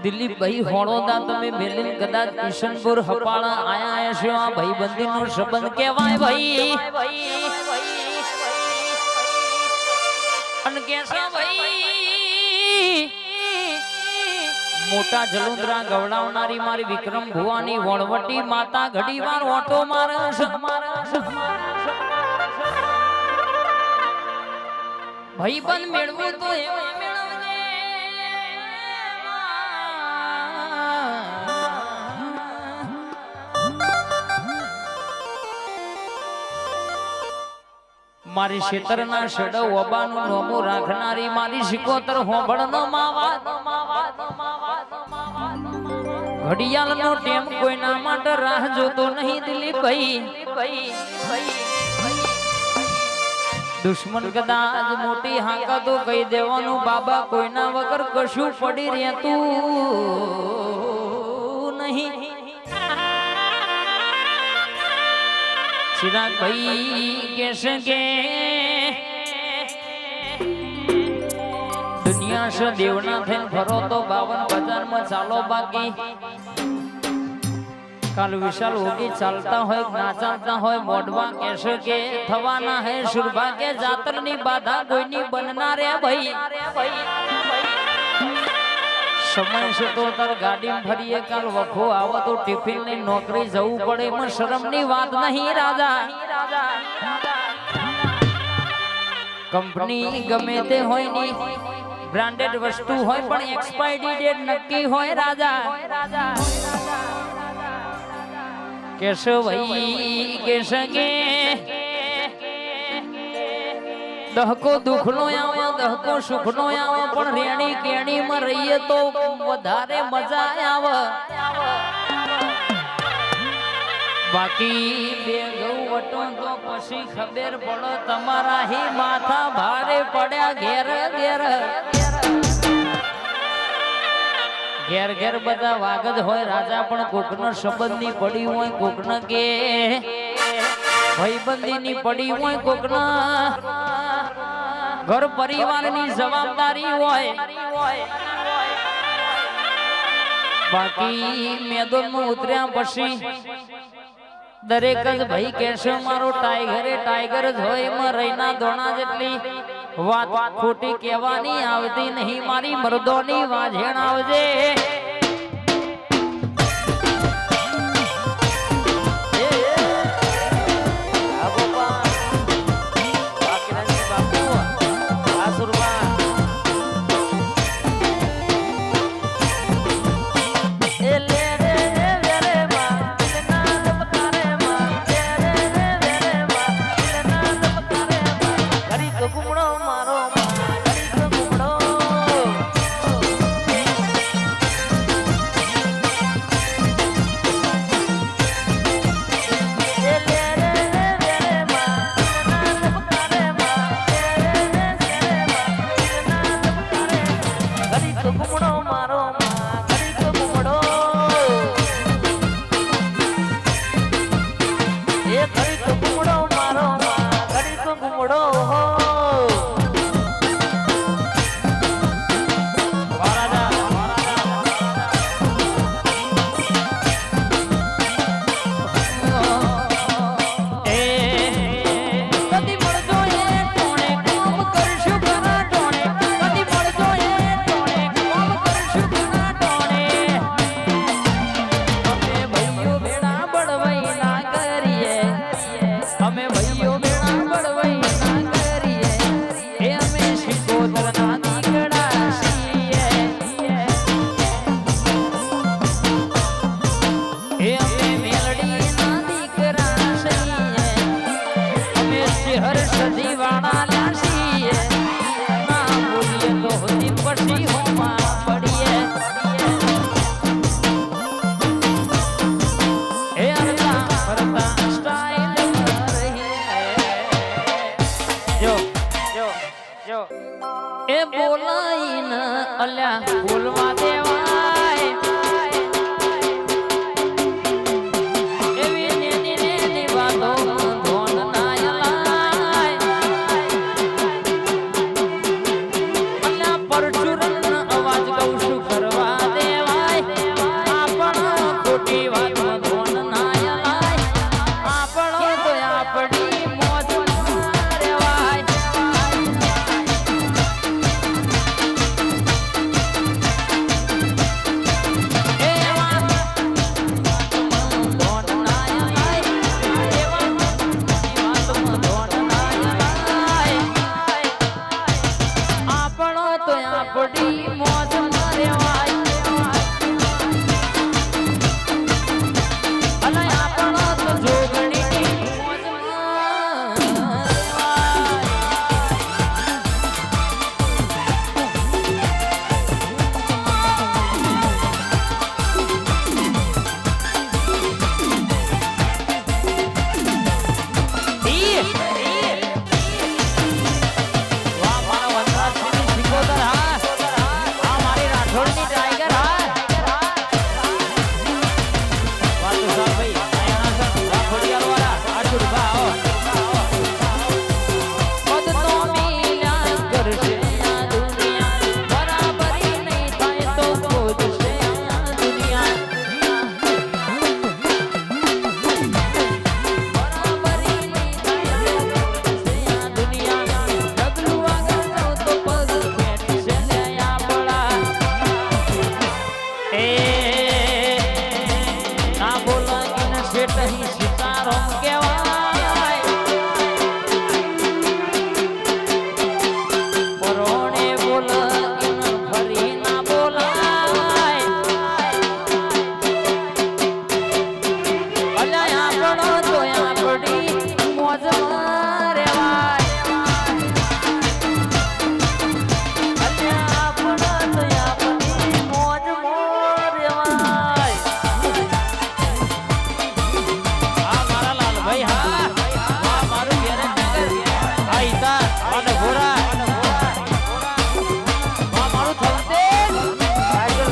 દિલીપ ભાઈ હોણોદા તમે મેલિન કદાચ કિશનપુર હપાળા આયા છો આ ભાઈબંધી નો સંબંધ કહેવાય ભાઈ અન કેસા ભાઈ મોટા જલુંદરા ગવડાવનારી મારી વિક્રમ ભુવાની વણવટી માતા ઘડીવાર ઓટો મારે ભાઈબંધ મેળવું તો એવા મારી ક્ષેત્રના શેડો ઓબાનું નોમું રાખનારી મારી શિકોતર હોંભળનો માવા ઘડિયાળનો ટેમ કોઈના માટે રાહ જોતો નહીં દિલીપભાઈ દુશ્મન કદાચ મોટી હાકા તો કહી દેવાનું બાબા કોઈના વગર કશું પડી રહેતું નહીં ચિરાગ ભાઈ કહેશે કે દુનિયા છે દેવના થઈને ફરો તો 52 બજારમાં ચાલો બાકી કાલ વિશાલ હોગી ચાલતા હોય ના ચાલતા હોય મોઢવા કહેશે કે થવાના હે સુરભા કે જાતરની બાધા કોઈની બનના રે ભાઈ સમય છે તો તાર ગાડીમાં ફરીએ કાલ વખો આવો તો ટિફિન ની નોકરી જવું પડે એમાં શરમની વાત નહીં રાજા કંપની ગમે તે હોય ની બ્રાન્ડેડ વસ્તુ હોય પણ એક્સપાયરી ડેટ નક્કી હોય રાજા કેશો ભાઈ કેશે કે દહકો દુખનો આવે દહકો સુખનો આવે પણ રેણી કેણીમાં રહીએ તો વધારે મજા આવે બાકી બે ગૌ વટો તો પછી ખબર પડે તમારા હી માથા ભારે પડ્યા ઘેર ઘેર ઘેર ઘેર બધા વાગજ હોય રાજા પણ કોકનો સંબંધની પડી હોય કોકને કે ભાઈબંધીની પડી હોય કોકના ઘર પરિવારની જવાબદારી હોય બાકી મેદાનમાં ઉતર્યા પછી દરેક જ ભાઈ કહેશે મારો ટાઈગર જ હોય એમાં રહીના દોણા જેટલી વાત ખોટી કહેવાની આવતી નહીં મારી મર્દોની વાજેણ આવજે એ બોલાઈને અલ્યા બોલવા દેવાય એવી નેની વાતો ધોન ના લાય અલ્યા પરચુરન અવાજ કહું છું કરવા દેવાય શેઠ સીતારામ કહેવાય પરોણે બોલ ફરી ના બોલાય અલ્યા આપણો તો આપણી મોજમાં રેવાય અલ્યા આપણો તો આપણી મોજમાં રેવાય આ મારા લાલભાઈ હા આ મારું ઘેરે નગર આ ઈતા અને ભોરા આ મારું થલતે ટાઈગર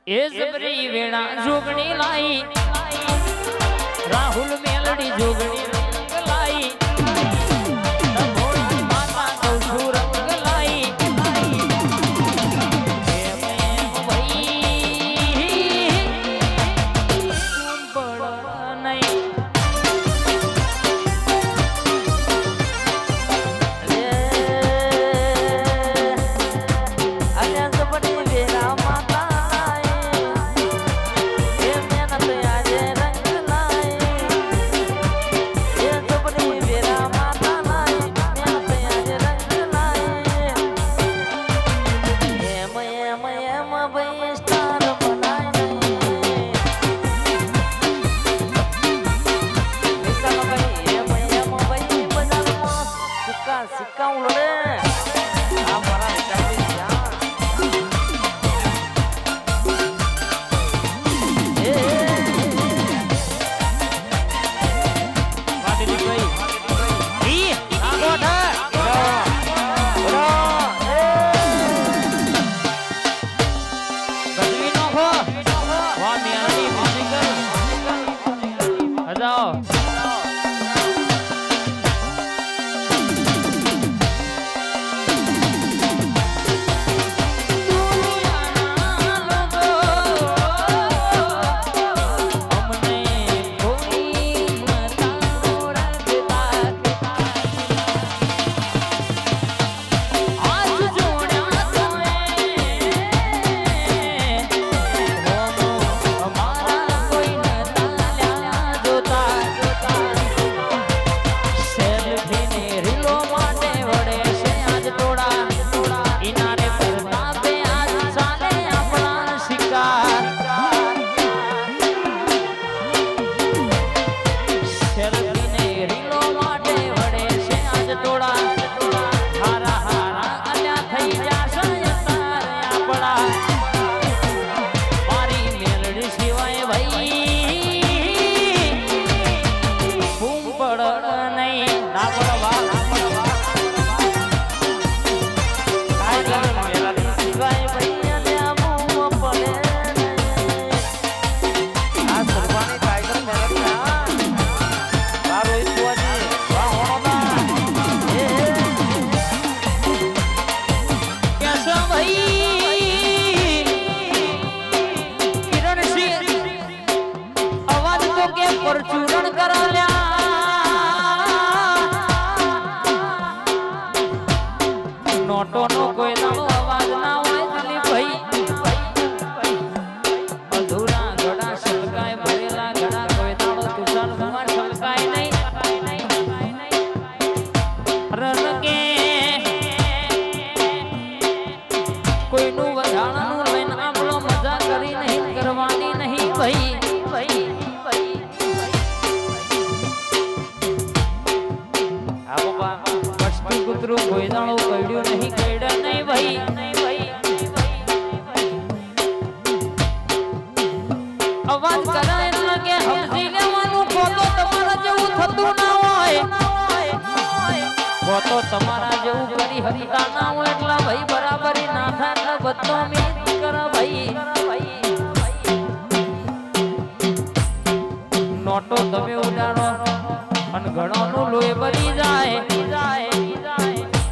એ જબરી વેણા જોગણી લાઈ રાહુલ મેલડી જોગણી લાઈ માતા કૌશુ રંગ લાઈ એમ ભાઈ બળ નહીં સિક્કા ઉલડે આ મારા વિચારથી પરચુરણ કરાલ્યા નોટો નો કોઈ દાડો અવાજ ના હોય દિલીપ ભાઈ અધૂરા ગડા સલકાય ભરેલા ગડા કોઈ દાડો તુષાર કુમાર સલકાય નહીં રણકે કોઈનું વધાણાનું લઈને આપણો મજા કરી નહીં કરવાની નહીં ભાઈ કૂતરું કોઈ દાણો કડ્યું નહીં કડ્યા નહીં ભાઈ અવાજ કરાય ના કે સમજી લેવાનું ખોટો તમારા જેવું થતું ના હોય ખોટો તમારા જેવું કરી હકતા ના હોય એટલા ભાઈ બરાબરી ના થાય એટલે બધો મીત કર ભાઈ નોટો તમે ઉડાડો અને ઘણો નું લોહી ભરી જાય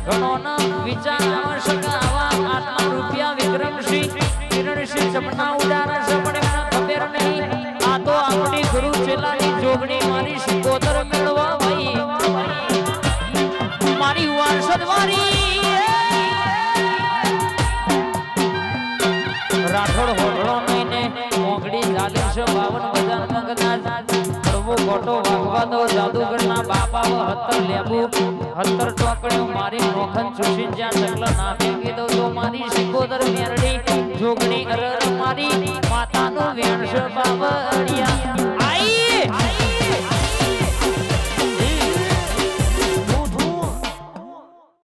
ઘણો ના વિચાર આવશ્યક આવા આટલા રૂપિયા વિક્રમસિંહ કિરણસિંહ સપના ઉડાડે છે પણ એમને ખબર નહીં આ તો આપણી ગુરુ છેલ્લાની જોગણી મારી સિકોતર મેળવા ભાઈ રાઠોડ હોડળો નહીં ને મોગડી જાલિમ છે 52 બજાર મગનાજ પ્રભુ ખોટો વાગવા દો જાદુગરના બાપા 70 લેબુ 70 ટોકડીઓ મારી નોખન ચૂસીન જ્યાં ચકલા ના ફેંકી દઉં તો મારી સિકોદર મેરડી જોગણી અરર મારી માતાનું